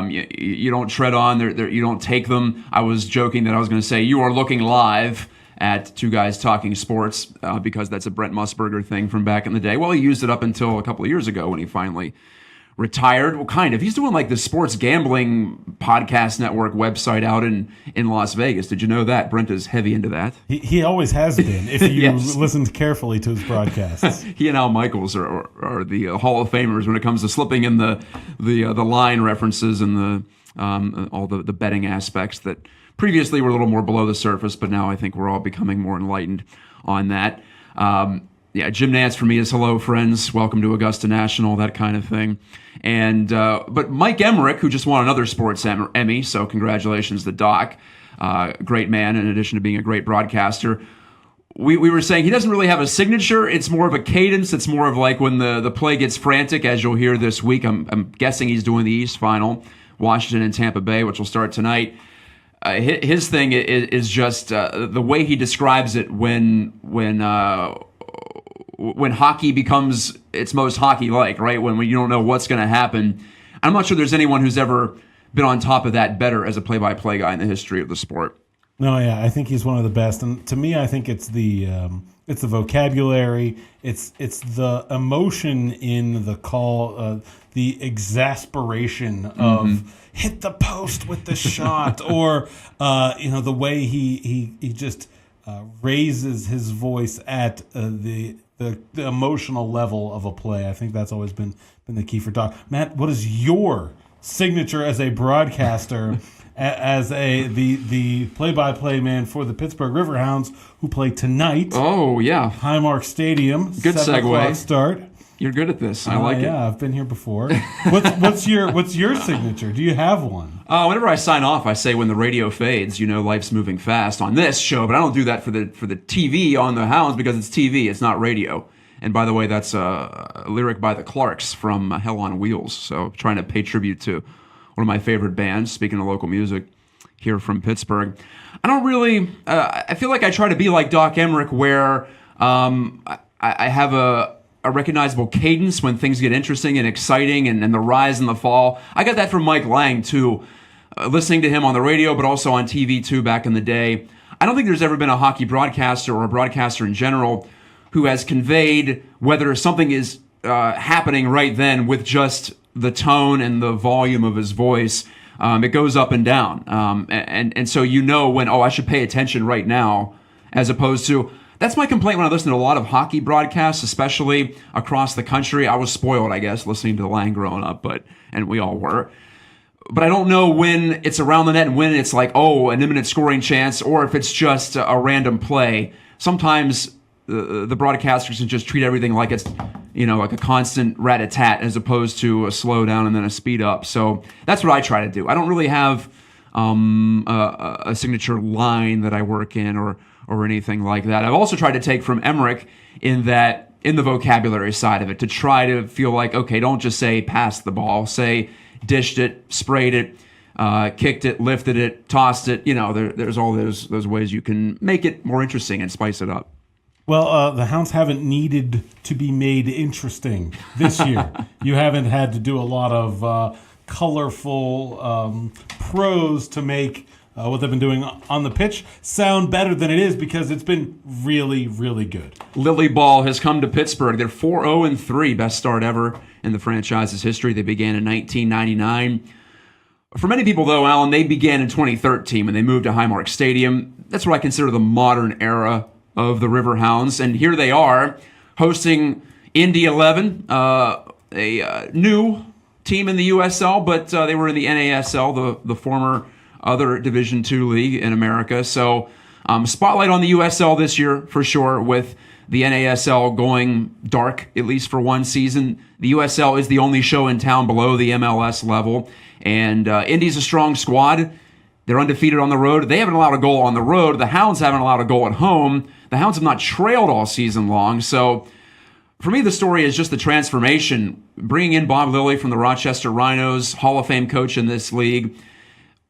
you don't tread on. You don't take them. I was joking that I was going to say you are looking live at Two Guys Talking Sports because that's a Brent Musburger thing from back in the day. Well, he used it up until a couple of years ago when he finally retired. Well, kind of. He's doing like the sports gambling podcast network website out in Las Vegas. Did you know that? Brent is heavy into that. He always has been, if you Yes. listened carefully to his broadcasts. He and Al Michaels are the Hall of Famers when it comes to slipping in the line references and the all the betting aspects that previously were a little more below the surface, but now I think we're all becoming more enlightened on that. Jim Nance for me is hello, friends. Welcome to Augusta National, that kind of thing. And but Mike Emmerich, who just won another sports Emmy, so congratulations to Doc. Great man, in addition to being a great broadcaster. We were saying he doesn't really have a signature. It's more of a cadence. It's more of like when the play gets frantic, as you'll hear this week. I'm guessing he's doing the East Final, Washington and Tampa Bay, which will start tonight. His thing is just the way he describes it when hockey becomes its most hockey-like, right? When you don't know what's going to happen. I'm not sure there's anyone who's ever been on top of that better as a play-by-play guy in the history of the sport. No, yeah, I think he's one of the best, and to me, I think it's the vocabulary, it's the emotion in the call, the exasperation of hit the post with the shot, or the way he just raises his voice at the emotional level of a play. I think that's always been the key for Doc. Matt, what is your signature as a broadcaster? As the play-by-play man for the Pittsburgh Riverhounds, who play tonight. Oh, yeah. Highmark Stadium. Good 7 segue. o'clock start. You're good at this. I like it. Yeah, I've been here before. What's your signature? Do you have one? Whenever I sign off, I say when the radio fades, life's moving fast on this show, but I don't do that for the TV on the Hounds because it's TV, it's not radio. And by the way, that's a lyric by the Clarks from Hell on Wheels. So trying to pay tribute to one of my favorite bands, speaking of local music, here from Pittsburgh. I don't really, I feel like I try to be like Doc Emmerich, where I have a recognizable cadence when things get interesting and exciting, and the rise and the fall. I got that from Mike Lang, too, listening to him on the radio, but also on TV, too, back in the day. I don't think there's ever been a hockey broadcaster or a broadcaster in general who has conveyed whether something is happening right then with just the tone and the volume of his voice. It goes up and down. And so when, I should pay attention right now, as opposed to, that's my complaint when I listen to a lot of hockey broadcasts, especially across the country. I was spoiled, I guess, listening to Lang growing up, and we all were. But I don't know when it's around the net and when it's like, an imminent scoring chance, or if it's just a random play. Sometimes the broadcasters can just treat everything like it's, like a constant rat-a-tat as opposed to a slow down and then a speed up. So that's what I try to do. I don't really have a signature line that I work in or anything like that. I've also tried to take from Emmerich in the vocabulary side of it, to try to feel like, okay, don't just say pass the ball, say dished it, sprayed it, kicked it, lifted it, tossed it. There's all those ways you can make it more interesting and spice it up. Well, the Hounds haven't needed to be made interesting this year. You haven't had to do a lot of colorful prose to make what they've been doing on the pitch sound better than it is, because it's been really, really good. Lily Ball has come to Pittsburgh. They're 4-0-3, best start ever in the franchise's history. They began in 1999. For many people, though, Alan, they began in 2013 when they moved to Highmark Stadium. That's what I consider the modern era of the Riverhounds, and here they are hosting Indy 11, a new team in the USL, but they were in the NASL, the former other Division II league in America. So spotlight on the USL this year for sure, with the NASL going dark, at least for one season. The USL is the only show in town below the MLS level, and Indy's a strong squad. They're undefeated on the road. They haven't allowed a goal on the road. The Hounds haven't allowed a goal at home. The Hounds have not trailed all season long. So for me, the story is just the transformation. Bringing in Bob Lilly from the Rochester Rhinos, Hall of Fame coach in this league,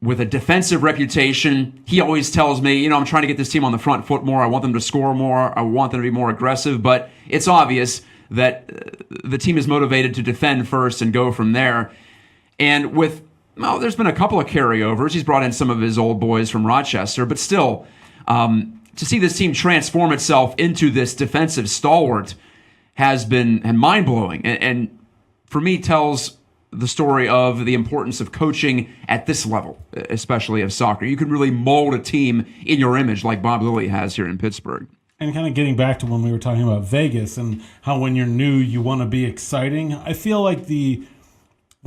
with a defensive reputation. He always tells me, I'm trying to get this team on the front foot more. I want them to score more. I want them to be more aggressive. But it's obvious that the team is motivated to defend first and go from there. And there's been a couple of carryovers. He's brought in some of his old boys from Rochester, but still, to see this team transform itself into this defensive stalwart has been mind-blowing, and for me tells the story of the importance of coaching at this level, especially of soccer. You can really mold a team in your image like Bob Lilly has here in Pittsburgh. And kind of getting back to when we were talking about Vegas and how when you're new, you want to be exciting. I feel like the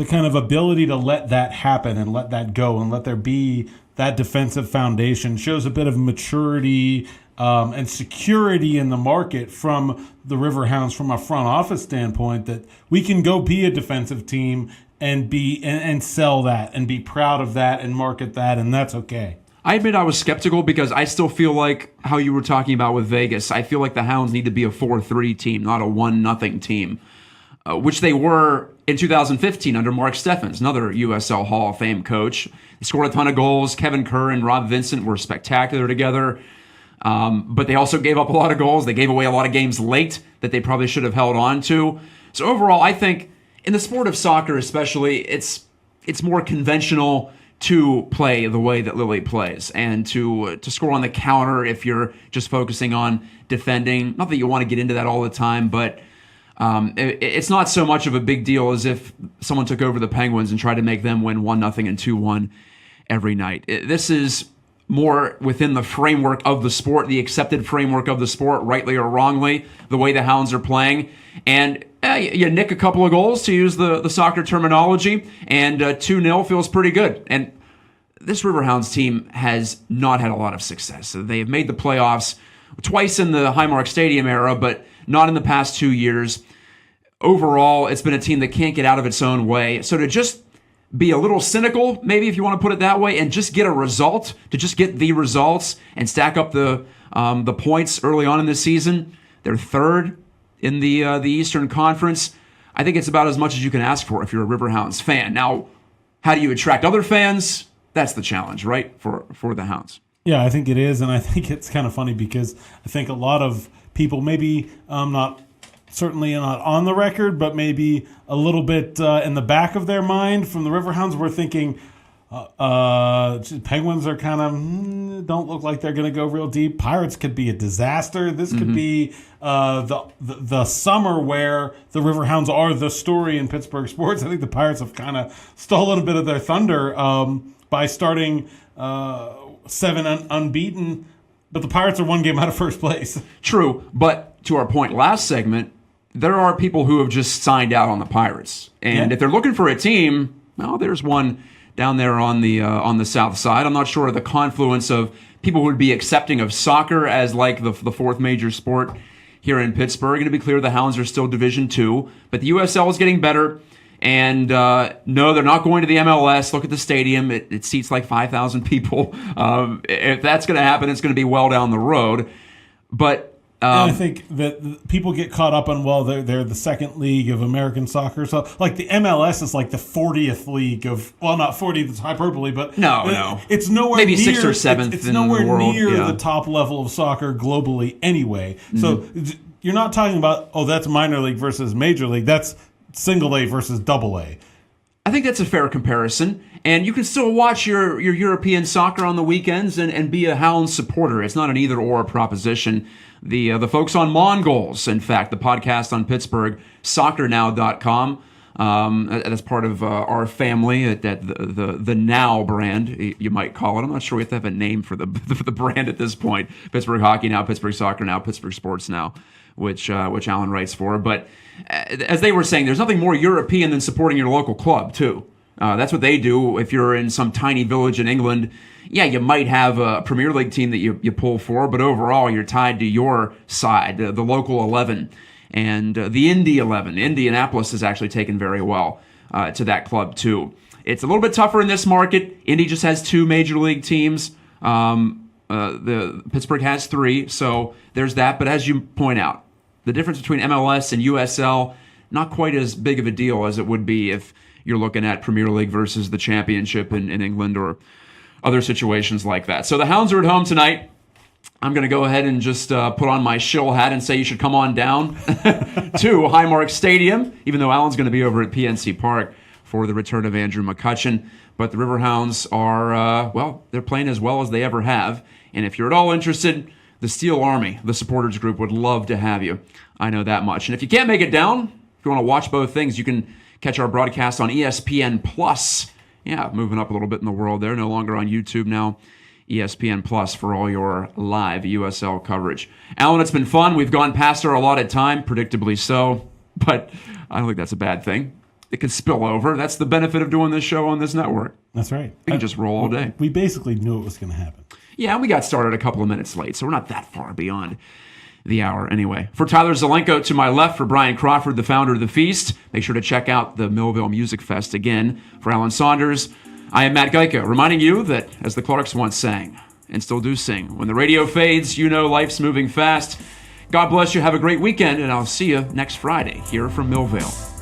kind of ability to let that happen and let that go and let there be that defensive foundation shows a bit of maturity and security in the market from the Riverhounds, from a front office standpoint, that we can go be a defensive team and be and sell that and be proud of that and market that, and that's okay. I admit I was skeptical because I still feel like how you were talking about with Vegas. I feel like the Hounds need to be a 4-3 team, not a 1-0 team, which they were in 2015 under Mark Steffens, another USL Hall of Fame coach. They scored a ton of goals. Kevin Kerr and Rob Vincent were spectacular together. But they also gave up a lot of goals. They gave away a lot of games late that they probably should have held on to. So overall, I think in the sport of soccer especially, it's more conventional to play the way that Lily plays and to score on the counter if you're just focusing on defending. Not that you want to get into that all the time, but it's not so much of a big deal as if someone took over the Penguins and tried to make them win 1-0 and 2-1 every night. This is more within the framework of the sport, the accepted framework of the sport, rightly or wrongly, the way the Hounds are playing. And you nick a couple of goals, to use the soccer terminology, and 2-0 feels pretty good. And this Riverhounds team has not had a lot of success. They have made the playoffs twice in the Highmark Stadium era, but not in the past 2 years. Overall, it's been a team that can't get out of its own way. So to just be a little cynical, maybe if you want to put it that way, and just get a result, to just get the results and stack up the points early on in the season. They're third in the Eastern Conference. I think it's about as much as you can ask for if you're a Riverhounds fan. Now, how do you attract other fans? That's the challenge, right, for the Hounds. Yeah, I think it is, and I think it's kind of funny because I think a lot of people, maybe certainly not on the record, but maybe a little bit in the back of their mind from the Riverhounds, were thinking Penguins are kind of don't look like they're going to go real deep. Pirates could be a disaster. This could be the summer where the Riverhounds are the story in Pittsburgh sports. I think the Pirates have kind of stolen a bit of their thunder by starting 7 unbeaten, but the Pirates are 1 game out of first place. True, but to our point last segment, there are people who have just signed out on the Pirates. And if they're looking for a team, well, there's one down there on the south side. I'm not sure of the confluence of people who would be accepting of soccer as like the fourth major sport here in Pittsburgh. And to be clear, the Hounds are still Division II, but the USL is getting better. And no, they're not going to the MLS. Look at the stadium. It seats like 5,000 people. If that's going to happen, it's going to be well down the road. But and I think that people get caught up on, well, they're the second league of American soccer. So, like, the MLS is like the 40th league of, well, not 40th, it's hyperbole, but no, it's nowhere maybe near 6th or 7th. It's nowhere in the world. near the top level of soccer globally anyway. So you're not talking about, that's minor league versus major league. That's single A versus double A. I think that's a fair comparison. And you can still watch your European soccer on the weekends and be a Hounds supporter. It's not an either-or proposition. The folks on Mongols, in fact, the podcast on Pittsburgh, soccernow.com, that's part of our family at the Now brand, you might call it. I'm not sure we have to have a name for the brand at this point. Pittsburgh Hockey Now, Pittsburgh Soccer Now, Pittsburgh Sports Now, which Alan writes for. But as they were saying, there's nothing more European than supporting your local club, too. That's what they do if you're in some tiny village in England. Yeah, you might have a Premier League team that you pull for, but overall you're tied to your side, the local 11. And the Indy 11, Indianapolis has actually taken very well to that club too. It's a little bit tougher in this market. Indy just has 2 major league teams. The Pittsburgh has 3, so there's that. But as you point out, the difference between MLS and USL, not quite as big of a deal as it would be if you're looking at Premier League versus the Championship in England or other situations like that. So the Hounds are at home tonight. I'm going to go ahead and just put on my shill hat and say you should come on down to Highmark Stadium, even though Alan's going to be over at PNC Park for the return of Andrew McCutchen. But the Riverhounds are, they're playing as well as they ever have. And if you're at all interested, the Steel Army, the supporters group, would love to have you. I know that much. And if you can't make it down, if you want to watch both things, you can catch our broadcast on ESPN+. Yeah, moving up a little bit in the world there. No longer on YouTube now. ESPN Plus for all your live USL coverage. Alan, it's been fun. We've gone past our allotted time, predictably so, but I don't think that's a bad thing. It can spill over. That's the benefit of doing this show on this network. That's right. We can just roll all day. We basically knew it was going to happen. Yeah, we got started a couple of minutes late, so we're not that far beyond the hour anyway. For Tyler Zelenko to my left, for Brian Crawford, the founder of The Feast, make sure to check out the Millville Music Fest again. For Alan Saunders, I am Matt Geico, reminding you that, as the Clarks once sang, and still do sing, when the radio fades, you know life's moving fast. God bless you, have a great weekend, and I'll see you next Friday here from Millville.